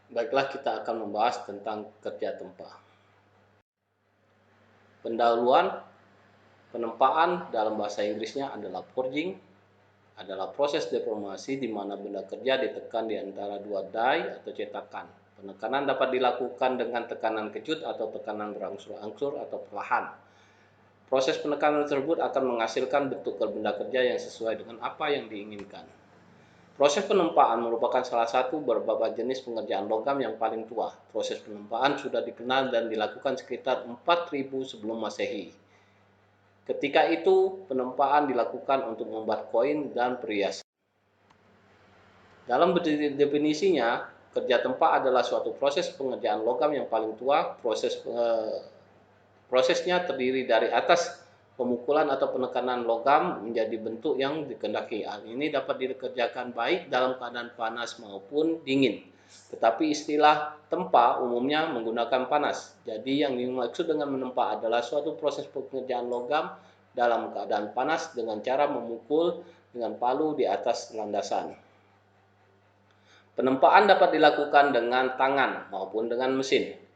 Baiklah, kita akan membahas tentang kerja tempa. Pendahuluan penempaan dalam bahasa Inggrisnya adalah forging, adalah proses deformasi di mana benda kerja ditekan di antara dua die atau cetakan. Penekanan dapat dilakukan dengan tekanan kejut atau tekanan berangsur-angsur atau perlahan. Proses penekanan tersebut akan menghasilkan bentuk benda kerja yang sesuai dengan apa yang diinginkan. Proses penempaan merupakan salah satu beberapa jenis pengerjaan logam yang paling tua. Proses penempaan sudah dikenal dan dilakukan sekitar 4000 sebelum Masehi. Ketika itu, penempaan dilakukan untuk membuat koin dan perhiasan. Dalam definisinya, kerja tempa adalah suatu proses pengerjaan logam yang paling tua. Prosesnya terdiri dari atas pemukulan atau penekanan logam menjadi bentuk yang dikehendaki. Hal ini dapat dikerjakan baik dalam keadaan panas maupun dingin. Tetapi istilah tempa umumnya menggunakan panas. Jadi yang dimaksud dengan menempa adalah suatu proses pengerjaan logam dalam keadaan panas dengan cara memukul dengan palu di atas landasan. Penempaan dapat dilakukan dengan tangan maupun dengan mesin.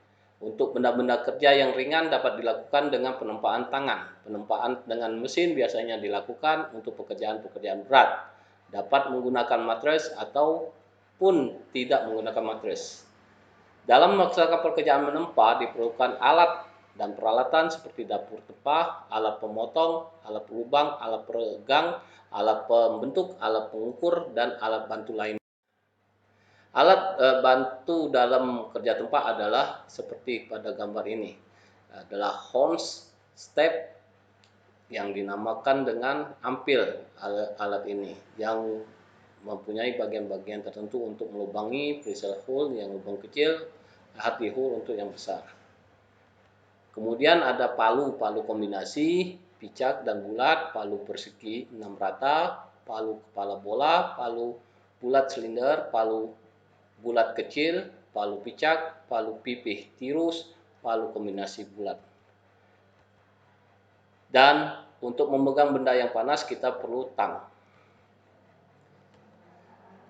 Untuk benda-benda kerja yang ringan dapat dilakukan dengan penempaan tangan. Penempaan dengan mesin biasanya dilakukan untuk pekerjaan-pekerjaan berat. Dapat menggunakan matres ataupun tidak menggunakan matres. Dalam melaksanakan pekerjaan menempa diperlukan alat dan peralatan seperti dapur tempa, alat pemotong, alat pelubang, alat peregang, alat pembentuk, alat pengukur, dan alat bantu lain. Alat bantu dalam kerja tempa adalah seperti pada gambar ini, adalah horns, step, yang dinamakan dengan ampil. Alat ini yang mempunyai bagian-bagian tertentu untuk melubangi pressure hole yang lubang kecil, hardly hole untuk yang besar. Kemudian ada palu kombinasi, picak dan bulat, palu persegi 6 rata, palu kepala bola, palu bulat silinder, palu bulat kecil, palu picak, palu pipih tirus, palu kombinasi bulat. Dan untuk memegang benda yang panas kita perlu tang.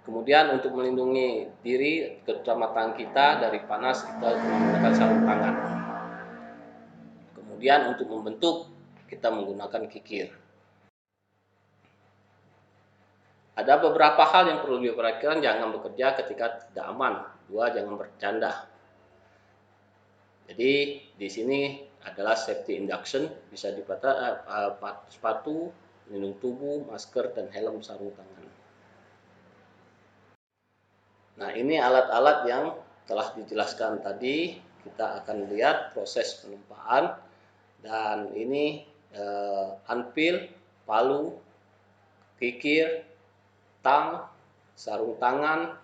Kemudian untuk melindungi diri terutama tangan kita dari panas kita menggunakan sarung tangan. Kemudian untuk membentuk kita menggunakan kikir. Ada beberapa hal yang perlu diperhatikan, jangan bekerja ketika tidak aman. 2, jangan bercanda. Jadi di sini adalah safety induction, bisa dipakai sepatu, pelindung tubuh, masker, dan helm sarung tangan. Nah, ini alat-alat yang telah dijelaskan tadi. Kita akan lihat proses penempaan, dan ini anpil, palu, kikir, tang, sarung tangan,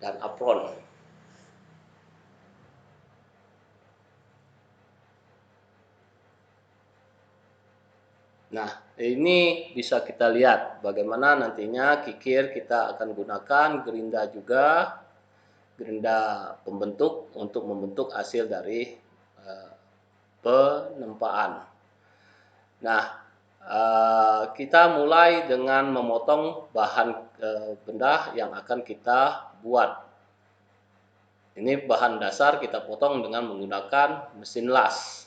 dan apron. Nah, ini bisa kita lihat bagaimana nantinya kikir kita akan gunakan, gerinda juga, gerinda pembentuk untuk membentuk hasil dari penempaan. Nah, kita mulai dengan memotong bahan benda yang akan kita buat. Ini bahan dasar kita potong dengan menggunakan mesin las.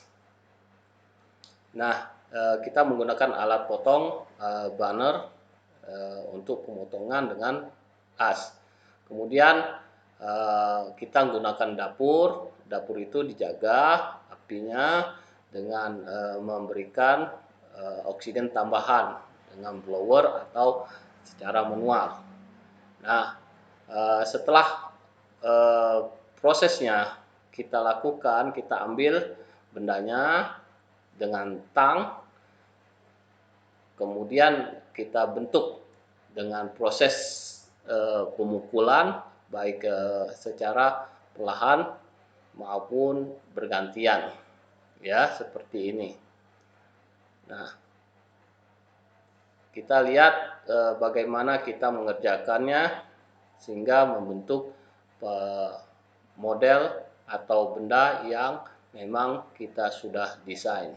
Nah, kita menggunakan alat potong baner untuk pemotongan dengan as. Kemudian kita menggunakan dapur. Dapur itu dijaga apinya dengan memberikan oksigen tambahan dengan blower atau secara manual. Nah, setelah prosesnya kita lakukan, kita ambil bendanya dengan tang, kemudian kita bentuk dengan proses pemukulan baik secara perlahan maupun bergantian, ya, seperti ini. Nah, kita lihat bagaimana kita mengerjakannya sehingga membentuk model atau benda yang memang kita sudah desain.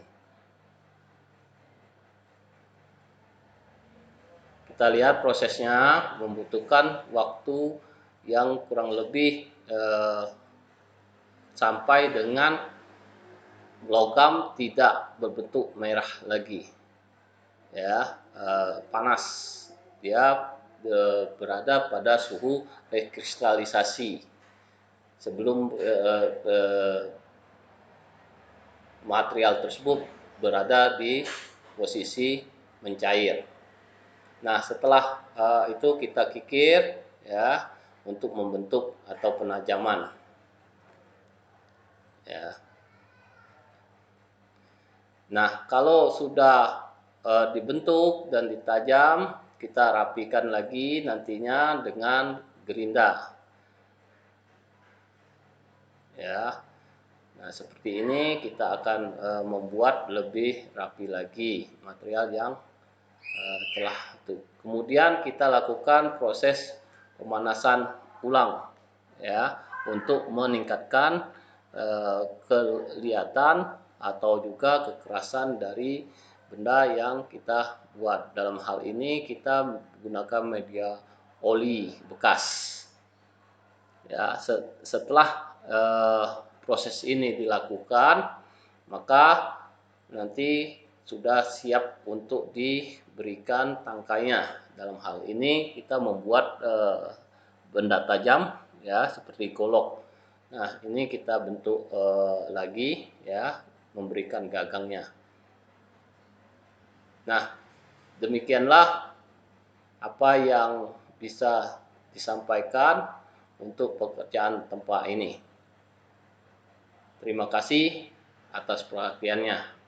Kita lihat prosesnya membutuhkan waktu yang kurang lebih sampai dengan logam tidak berbentuk merah lagi, ya, panas. Dia berada pada suhu rekristalisasi sebelum material tersebut berada di posisi mencair. Nah, setelah itu kita kikir, ya, untuk membentuk atau penajaman, ya. Nah, kalau sudah dibentuk dan ditajam, kita rapikan lagi nantinya dengan gerinda, ya. Nah, seperti ini kita akan membuat lebih rapi lagi material yang telah itu. Kemudian kita lakukan proses pemanasan ulang, ya, untuk meningkatkan kelihatan atau juga kekerasan dari benda yang kita buat. Dalam hal ini kita menggunakan media oli bekas. Ya, setelah proses ini dilakukan, maka nanti sudah siap untuk diberikan tangkainya. Dalam hal ini kita membuat benda tajam, ya, seperti golok. Nah, ini kita bentuk lagi, ya, memberikan gagangnya. Nah, demikianlah apa yang bisa disampaikan untuk pekerjaan tempa ini. Terima kasih atas perhatiannya.